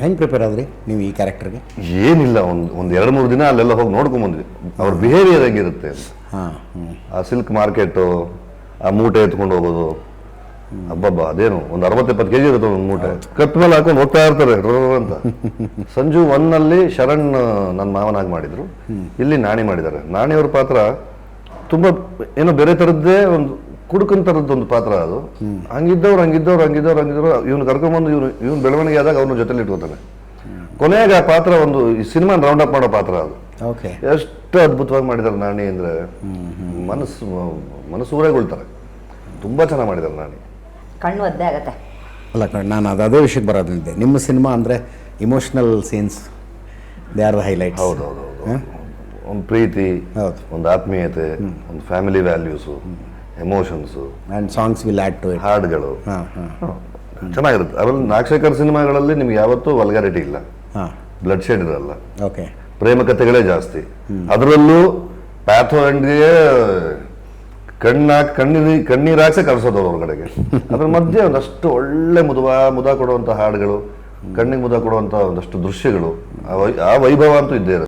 ಹೆಂಗೆ ಪ್ರಿಪೇರ್ ಆದ್ರಿ ನೀವು ಈ ಕ್ಯಾರೆಕ್ಟರ್ಗೆ? ಏನಿಲ್ಲ, ಒಂದು 2-3 ದಿನ ಅಲ್ಲೆಲ್ಲ ಹೋಗಿ ನೋಡ್ಕೊಂಬಂದ್ವಿ ಅವ್ರ ಬಿಹೇವಿಯರ್ ಹೇಗಿರುತ್ತೆ ಅಂತ. ಹಾಂ. ಆ ಸಿಲ್ಕ್ ಮಾರ್ಕೆಟು, ಆ ಮೂಟೆ ಎತ್ಕೊಂಡು ಹೋಗೋದು, ಹಬ್ಬಬ್ಬ ಅದೇನು ಒಂದು 60-70 ಕೆಜಿ ಇರುತ್ತೆ ಒಂದು ಮೂಟೆ, ಕತ್ ಮೇಲೆ ಹಾಕೊಂಡು ಹೋಗ್ತಾ ಇರ್ತಾರೆ ಅಂತ. ಸಂಜು 1ನಲ್ಲಿ ಶರಣ್ ನನ್ನ ಮಾವನಾಗಿ ಮಾಡಿದ್ರು, ಇಲ್ಲಿ ನಾಣಿ ಮಾಡಿದ್ದಾರೆ. ನಾಣಿಯವ್ರ ಪಾತ್ರ ತುಂಬಾ ಏನೋ ಬೇರೆ ಥರದ್ದೇ, ಒಂದು ಕುಡುಕನ್ ಥರದ್ದು ಒಂದು ಪಾತ್ರ ಅದು. ಹಂಗಿದ್ದವ್ರು ಇವ್ನು ಕರ್ಕೊಂಡ್ಬಂದು ಇವ್ನು ಬೆಳವಣಿಗೆ ಆದಾಗ ಅವ್ನ ಜೊತೆಲಿ ಇಟ್ಕೋತಾನೆ. ಕೊನೆಗೆ ಆ ಪಾತ್ರ ಒಂದು ಈ ಸಿನಿಮಾ ರೌಂಡ್ ಅಪ್ ಮಾಡೋ ಪಾತ್ರ ಅದು. ಓಕೆ. ಎಷ್ಟು ಅದ್ಭುತವಾಗಿ ಮಾಡಿದ್ದಾರೆ ನಾಣಿ ಅಂದ್ರೆ, ಮನಸ್ಸು ಊರೇಗೊಳ್ತಾರೆ. ತುಂಬಾ ಚೆನ್ನಾಗಿ ಮಾಡಿದ್ದಾರೆ ನಾಣಿ. ಕಣ್ಣು ಒದ್ದೆ ಆಗತ್ತೆ. ಅಲ್ಲ ನಾನು ಅದೇ ವಿಷಯಕ್ಕೆ ಬರೋದಂತೆ. ನಿಮ್ಮ ಸಿನಿಮಾ ಅಂದರೆ emotional scenes, they are the highlights. ಹೌದೌದು. ಒಂದು ಪ್ರೀತಿ, ಒಂದು ಆತ್ಮೀಯತೆ, ಒಂದು family values, emotions, and songs will add to it. ಹಾಡುಗಳು ಚೆನ್ನಾಗಿರುತ್ತೆ. ಆಮೇಲೆ ನಾಗಶೇಖರ್ ಸಿನಿಮಾಗಳಲ್ಲಿ ನಿಮ್ಗೆ ಯಾವತ್ತೂ ವಲ್ಗಾರಿಟಿ ಇಲ್ಲ, ಬ್ಲಡ್ ಶೇಡ್ ಇರಲ್ಲ. ಓಕೆ. ಪ್ರೇಮ ಕಥೆಗಳೇ ಜಾಸ್ತಿ. ಅದರಲ್ಲೂ ಪ್ಯಾಥೋ ಅಂಡ್ಗೆ ಕಣ್ಣೀರಾಚೆ ಕಳ್ಸೋದು ಹೊರಗಡೆಗೆ. ಅದ್ರ ಮಧ್ಯೆ ಒಂದಷ್ಟು ಒಳ್ಳೆ ಮುದ ಕೊಡುವಂಥ ಹಾಡುಗಳು, ಕಣ್ಣಿಗೆ ಮುದ ಕೊಡುವಂಥ ಒಂದಷ್ಟು ದೃಶ್ಯಗಳು, ಆ ವೈಭವ ಅಂತೂ ಇದ್ದೇ ಇರುತ್ತೆ.